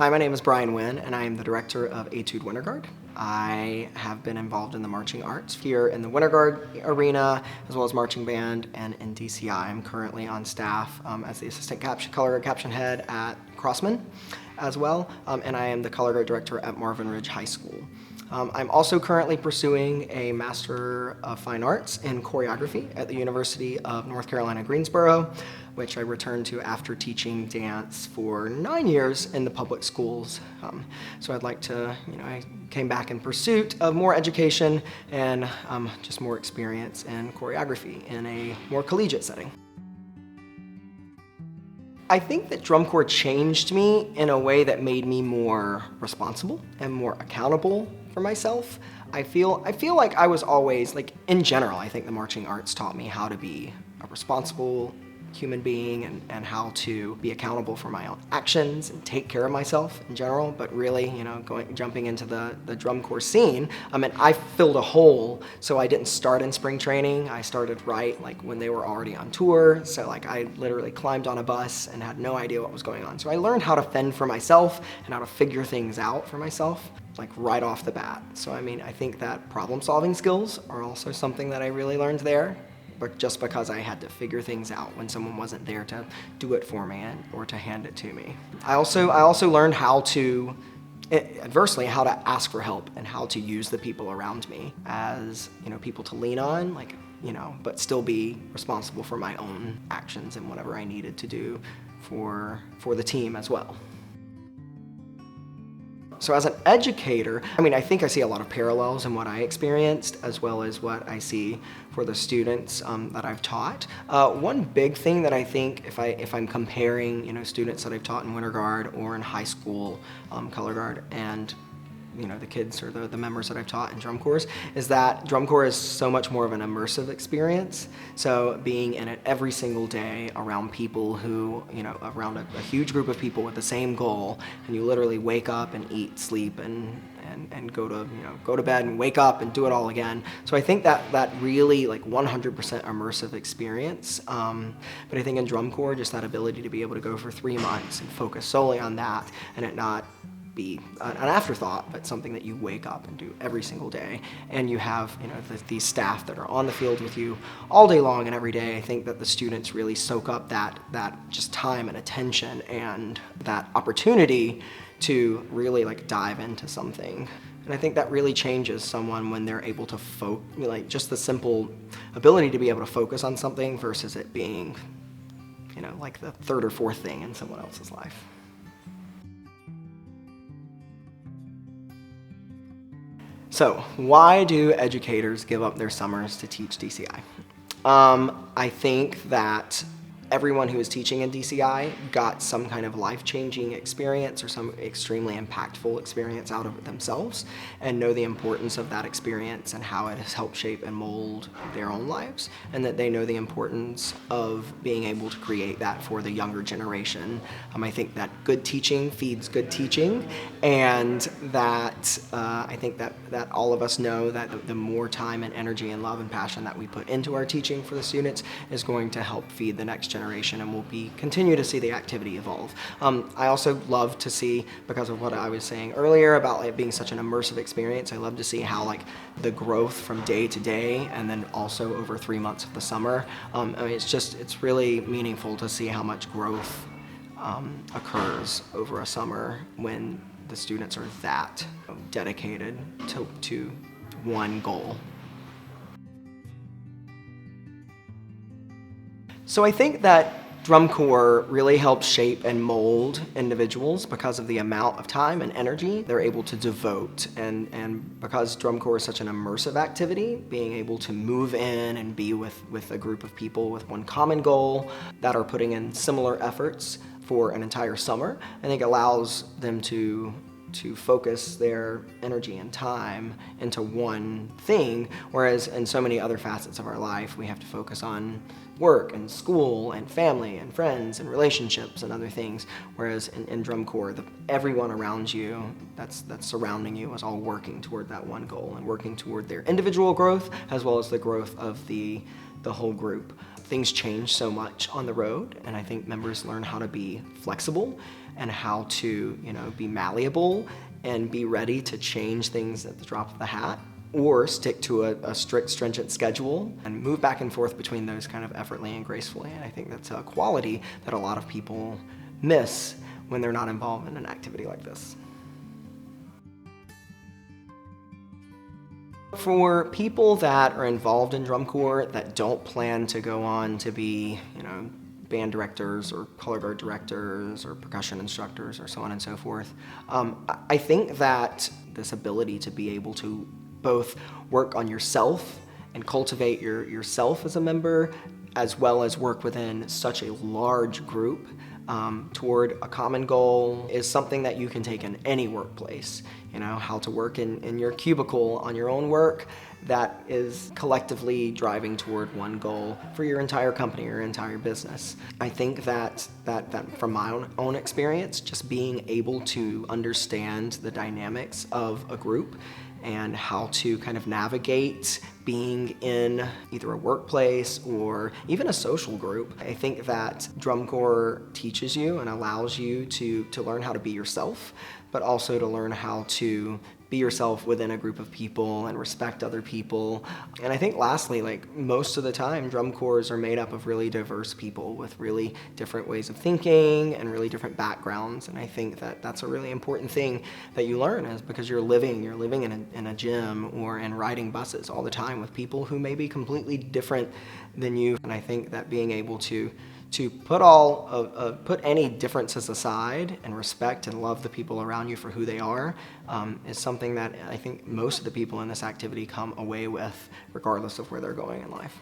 Hi, my name is Brian Winn, and I am the director of Etude Winter Guard. I have been involved in the marching arts here in the Winter Guard arena, as well as marching band and in DCI. I'm currently on staff as the assistant color guard caption head at Crossmen as well, and I am the color guard director at Marvin Ridge High School. I'm also currently pursuing a Master of Fine Arts in choreography at the University of North Carolina, Greensboro, which I returned to after teaching dance for 9 years in the public schools. So I'd like to, I came back in pursuit of more education and just more experience in choreography in a more collegiate setting. I think that drum corps changed me in a way that made me more responsible and more accountable for myself. I feel like I was always, in general, I think the marching arts taught me how to be a responsible human being and how to be accountable for my own actions and take care of myself in general. But really, jumping into the drum corps scene, I filled a hole. So I didn't start in spring training. I started right when they were already on tour. So I literally climbed on a bus and had no idea what was going on. So I learned how to fend for myself and how to figure things out for myself, right off the bat. So I think that problem-solving skills are also something that I really learned there. But just because I had to figure things out when someone wasn't there to do it for me or to hand it to me. I also learned how to, adversely, how to ask for help and how to use the people around me as, people to lean on, but still be responsible for my own actions and whatever I needed to do for the team as well. So as an educator, I think I see a lot of parallels in what I experienced as well as what I see for the students that I've taught. One big thing that I think if I'm comparing students that I've taught in Winter Guard or in high school color guard and the kids or the members that I've taught in drum corps is that drum corps is so much more of an immersive experience. So being in it every single day around people who, around a huge group of people with the same goal, and you literally wake up and eat, sleep, and go to bed and wake up and do it all again. So I think that really 100% immersive experience. But I think in drum corps, just that ability to be able to go for 3 months and focus solely on that and it not be an afterthought, but something that you wake up and do every single day. And you have these staff that are on the field with you all day long and every day. I think that the students really soak up that just time and attention and that opportunity to really dive into something. And I think that really changes someone when they're able to just the simple ability to be able to focus on something versus it being the third or fourth thing in someone else's life. So, why do educators give up their summers to teach DCI? I think that everyone who is teaching in DCI got some kind of life-changing experience or some extremely impactful experience out of it themselves and know the importance of that experience and how it has helped shape and mold their own lives, and that they know the importance of being able to create that for the younger generation. I think that good teaching feeds good teaching, and that I think that all of us know that the more time and energy and love and passion that we put into our teaching for the students is going to help feed the next generation, and we'll continue to see the activity evolve. I also love to see, because of what I was saying earlier about it being such an immersive experience, I love to see how the growth from day to day and then also over 3 months of the summer. It's really meaningful to see how much growth occurs over a summer when the students are that dedicated to one goal. So I think that drum corps really helps shape and mold individuals because of the amount of time and energy they're able to devote, and because drum corps is such an immersive activity, being able to move in and be with a group of people with one common goal that are putting in similar efforts for an entire summer, I think allows them to focus their energy and time into one thing, whereas in so many other facets of our life, we have to focus on work and school and family and friends and relationships and other things, whereas in drum corps, everyone around you that's surrounding you is all working toward that one goal and working toward their individual growth as well as the growth of the whole group. Things change so much on the road, and I think members learn how to be flexible and how to, be malleable and be ready to change things at the drop of the hat, or stick to a strict, stringent schedule and move back and forth between those kind of effortlessly and gracefully. And I think that's a quality that a lot of people miss when they're not involved in an activity like this. For people that are involved in drum corps that don't plan to go on to be, band directors or color guard directors or percussion instructors or so on and so forth, I think that this ability to be able to both work on yourself and cultivate yourself as a member, as well as work within such a large group toward a common goal, is something that you can take in any workplace. How to work in your cubicle on your own work that is collectively driving toward one goal for your entire company, your entire business. I think that from my own experience, just being able to understand the dynamics of a group and how to kind of navigate being in either a workplace or even a social group. I think that drum corps teaches you and allows you to learn how to be yourself, but also to learn how to be yourself within a group of people and respect other people. And I think lastly, most of the time, drum corps are made up of really diverse people with really different ways of thinking and really different backgrounds. And I think that that's a really important thing that you learn, is because you're living in a gym or in riding buses all the time with people who may be completely different than you. And I think that being able to put any differences aside and respect and love the people around you for who they are is something that I think most of the people in this activity come away with, regardless of where they're going in life.